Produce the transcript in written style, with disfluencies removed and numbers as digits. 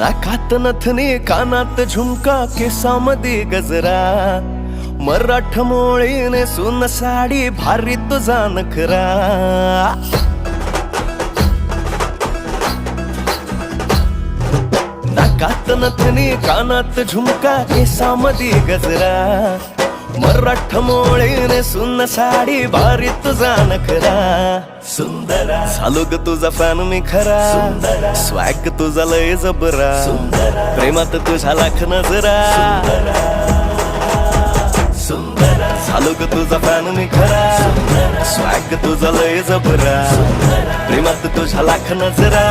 नाकात नथनी कानात झुमका केसामध्ये गजरा मराठ मोळीने सुन साडी भारी तुझा नखरा नाकात नथनी कानात झुमका केसामध्ये गजरा मराठ मोळीने सुन साडी भारी तुझा नखरा सुंदरा झालो ग तुझा फॅन मी खरा स्वॅग तुझा लय जबरा प्रेमात तुझा लाख नजरा झालो ग तुझा फॅन मी खरा स्वॅग तुझा लय जबरा प्रेमात तुझा लाख नजरा